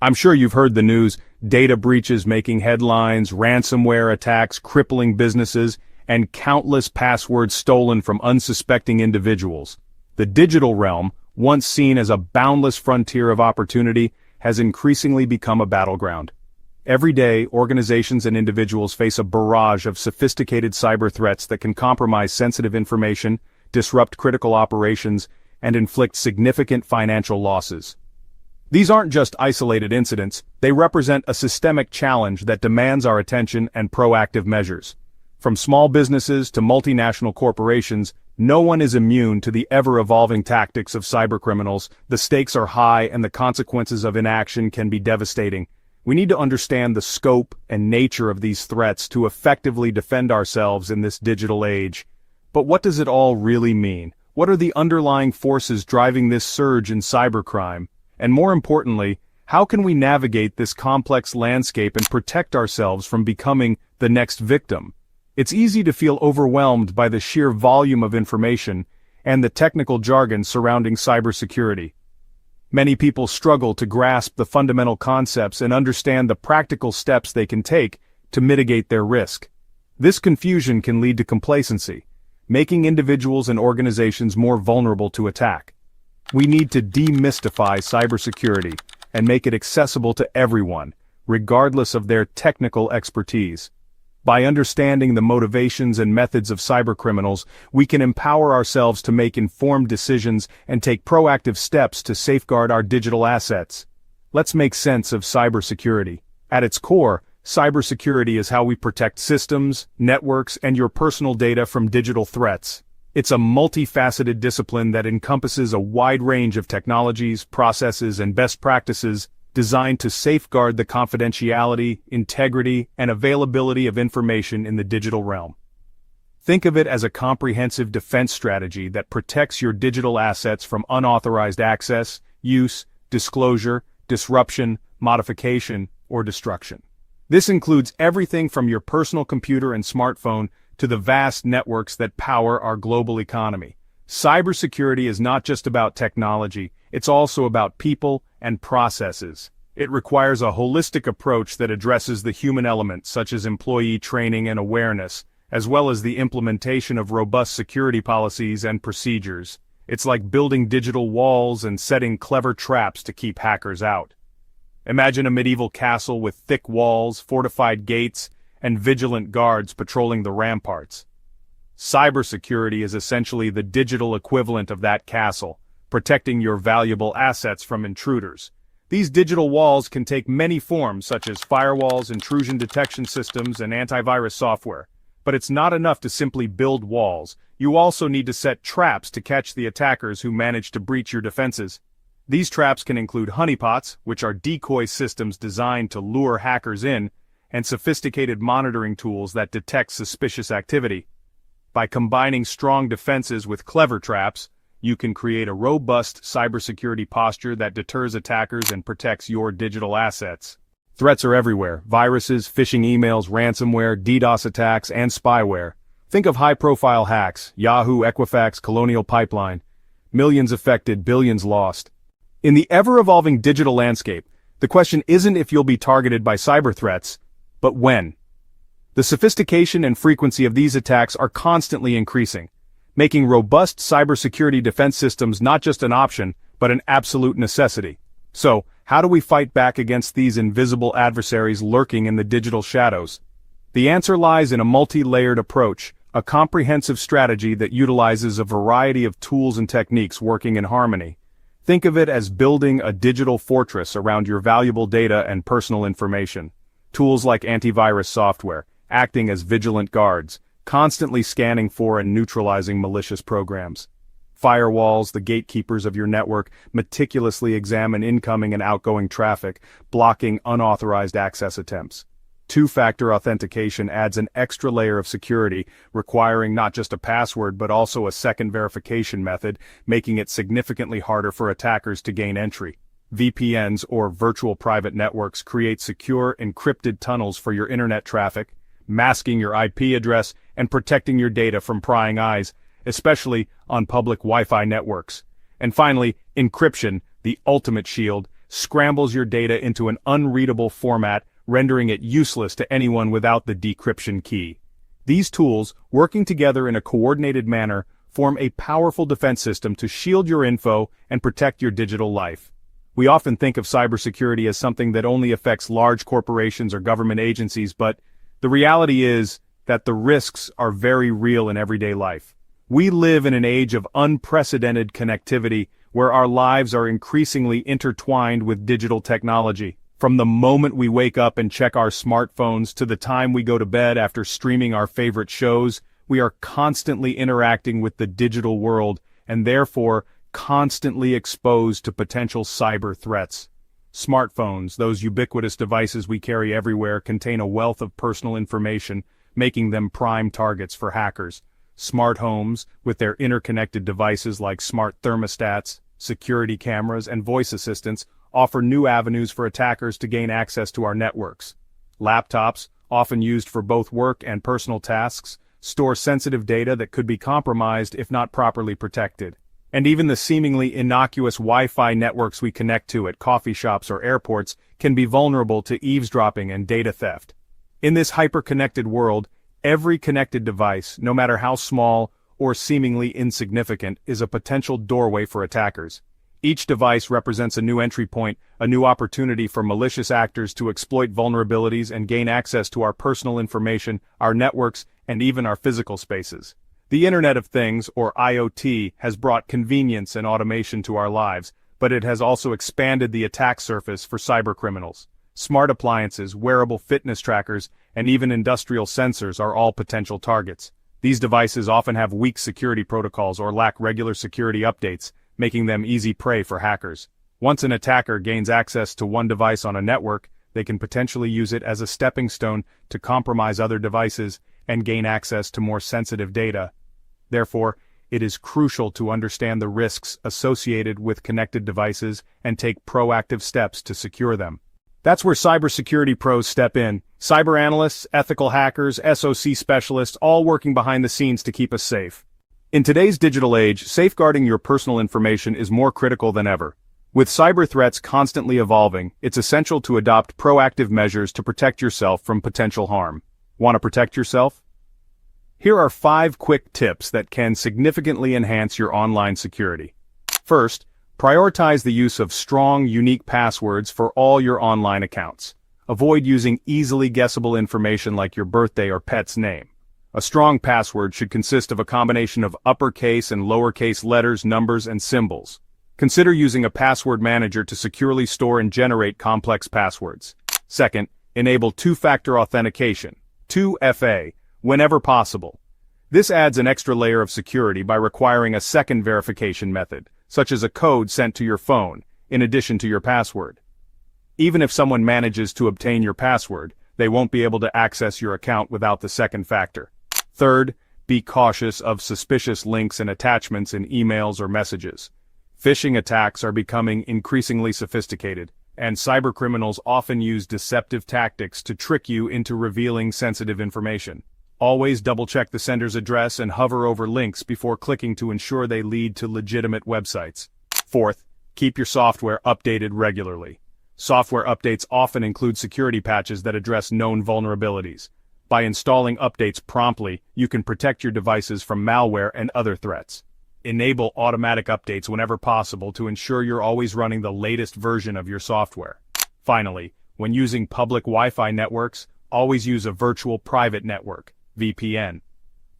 I'm sure you've heard the news, data breaches making headlines, ransomware attacks crippling businesses, and countless passwords stolen from unsuspecting individuals. The digital realm, once seen as a boundless frontier of opportunity, has increasingly become a battleground. Every day, organizations and individuals face a barrage of sophisticated cyber threats that can compromise sensitive information, disrupt critical operations, and inflict significant financial losses. These aren't just isolated incidents, they represent a systemic challenge that demands our attention and proactive measures. From small businesses to multinational corporations, no one is immune to the ever-evolving tactics of cybercriminals. The stakes are high and the consequences of inaction can be devastating. We need to understand the scope and nature of these threats to effectively defend ourselves in this digital age. But what does it all really mean? What are the underlying forces driving this surge in cybercrime? And more importantly, how can we navigate this complex landscape and protect ourselves from becoming the next victim? It's easy to feel overwhelmed by the sheer volume of information and the technical jargon surrounding cybersecurity. Many people struggle to grasp the fundamental concepts and understand the practical steps they can take to mitigate their risk. This confusion can lead to complacency, making individuals and organizations more vulnerable to attack. We need to demystify cybersecurity and make it accessible to everyone, regardless of their technical expertise. By understanding the motivations and methods of cybercriminals, we can empower ourselves to make informed decisions and take proactive steps to safeguard our digital assets. Let's make sense of cybersecurity. At its core, cybersecurity is how we protect systems, networks, and your personal data from digital threats. It's a multifaceted discipline that encompasses a wide range of technologies, processes, and best practices designed to safeguard the confidentiality, integrity, and availability of information in the digital realm. Think of it as a comprehensive defense strategy that protects your digital assets from unauthorized access, use, disclosure, disruption, modification, or destruction. This includes everything from your personal computer and smartphone to the vast networks that power our global economy. Cybersecurity is not just about technology, it's also about people and processes. It requires a holistic approach that addresses the human element, such as employee training and awareness, as well as the implementation of robust security policies and procedures. It's like building digital walls and setting clever traps to keep hackers out. Imagine a medieval castle with thick walls, fortified gates, and vigilant guards patrolling the ramparts. Cybersecurity is essentially the digital equivalent of that castle, protecting your valuable assets from intruders. These digital walls can take many forms such as firewalls, intrusion detection systems, and antivirus software. But it's not enough to simply build walls. You also need to set traps to catch the attackers who manage to breach your defenses. These traps can include honeypots, which are decoy systems designed to lure hackers in, and sophisticated monitoring tools that detect suspicious activity. By combining strong defenses with clever traps, you can create a robust cybersecurity posture that deters attackers and protects your digital assets. Threats are everywhere: viruses, phishing emails, ransomware, DDoS attacks, and spyware. Think of high-profile hacks: Yahoo, Equifax, Colonial Pipeline. Millions affected, billions lost. In the ever-evolving digital landscape, the question isn't if you'll be targeted by cyber threats, but when. The sophistication and frequency of these attacks are constantly increasing, making robust cybersecurity defense systems not just an option, but an absolute necessity. So, how do we fight back against these invisible adversaries lurking in the digital shadows? The answer lies in a multi-layered approach, a comprehensive strategy that utilizes a variety of tools and techniques working in harmony. Think of it as building a digital fortress around your valuable data and personal information. Tools like antivirus software, acting as vigilant guards, constantly scanning for and neutralizing malicious programs. Firewalls, the gatekeepers of your network, meticulously examine incoming and outgoing traffic, blocking unauthorized access attempts. Two-factor authentication adds an extra layer of security, requiring not just a password but also a second verification method, making it significantly harder for attackers to gain entry. VPNs, or virtual private networks, create secure, encrypted tunnels for your internet traffic, masking your IP address and protecting your data from prying eyes, especially on public Wi-Fi networks. And finally, encryption, the ultimate shield, scrambles your data into an unreadable format, rendering it useless to anyone without the decryption key. These tools, working together in a coordinated manner, form a powerful defense system to shield your info and protect your digital life. We often think of cybersecurity as something that only affects large corporations or government agencies, but the reality is that the risks are very real in everyday life. We live in an age of unprecedented connectivity, where our lives are increasingly intertwined with digital technology. From the moment we wake up and check our smartphones to the time we go to bed after streaming our favorite shows, we are constantly interacting with the digital world and therefore constantly exposed to potential cyber threats. Smartphones, those ubiquitous devices we carry everywhere, contain a wealth of personal information, making them prime targets for hackers. Smart homes, with their interconnected devices like smart thermostats, security cameras, and voice assistants, offer new avenues for attackers to gain access to our networks. Laptops, often used for both work and personal tasks, store sensitive data that could be compromised if not properly protected. And even the seemingly innocuous Wi-Fi networks we connect to at coffee shops or airports can be vulnerable to eavesdropping and data theft. In this hyper-connected world, every connected device, no matter how small or seemingly insignificant, is a potential doorway for attackers. Each device represents a new entry point, a new opportunity for malicious actors to exploit vulnerabilities and gain access to our personal information, our networks, and even our physical spaces. The Internet of Things, or IoT, has brought convenience and automation to our lives, but it has also expanded the attack surface for cybercriminals. Smart appliances, wearable fitness trackers, and even industrial sensors are all potential targets. These devices often have weak security protocols or lack regular security updates, making them easy prey for hackers. Once an attacker gains access to one device on a network, they can potentially use it as a stepping stone to compromise other devices and gain access to more sensitive data. Therefore, it is crucial to understand the risks associated with connected devices and take proactive steps to secure them. That's where cybersecurity pros step in. Cyber analysts, ethical hackers, SOC specialists, all working behind the scenes to keep us safe. In today's digital age, safeguarding your personal information is more critical than ever. With cyber threats constantly evolving, it's essential to adopt proactive measures to protect yourself from potential harm. Want to protect yourself? Here are 5 quick tips that can significantly enhance your online security. First, prioritize the use of strong, unique passwords for all your online accounts. Avoid using easily guessable information like your birthday or pet's name. A strong password should consist of a combination of uppercase and lowercase letters, numbers, and symbols. Consider using a password manager to securely store and generate complex passwords. Second, enable two-factor authentication, 2FA, whenever possible. This adds an extra layer of security by requiring a second verification method, such as a code sent to your phone, in addition to your password. Even if someone manages to obtain your password, they won't be able to access your account without the second factor. Third, be cautious of suspicious links and attachments in emails or messages. Phishing attacks are becoming increasingly sophisticated, and cybercriminals often use deceptive tactics to trick you into revealing sensitive information. Always double-check the sender's address and hover over links before clicking to ensure they lead to legitimate websites. Fourth, keep your software updated regularly. Software updates often include security patches that address known vulnerabilities. By installing updates promptly, you can protect your devices from malware and other threats. Enable automatic updates whenever possible to ensure you're always running the latest version of your software. Finally, when using public Wi-Fi networks, always use a virtual private network, VPN.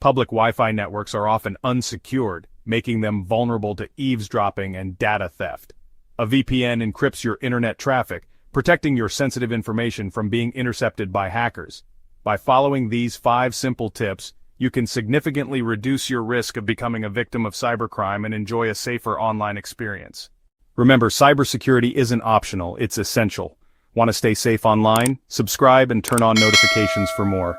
Public Wi-Fi networks are often unsecured, making them vulnerable to eavesdropping and data theft. A VPN encrypts your internet traffic, protecting your sensitive information from being intercepted by hackers. By following these 5 simple tips, you can significantly reduce your risk of becoming a victim of cybercrime and enjoy a safer online experience. Remember, cybersecurity isn't optional, it's essential. Want to stay safe online? Subscribe and turn on notifications for more.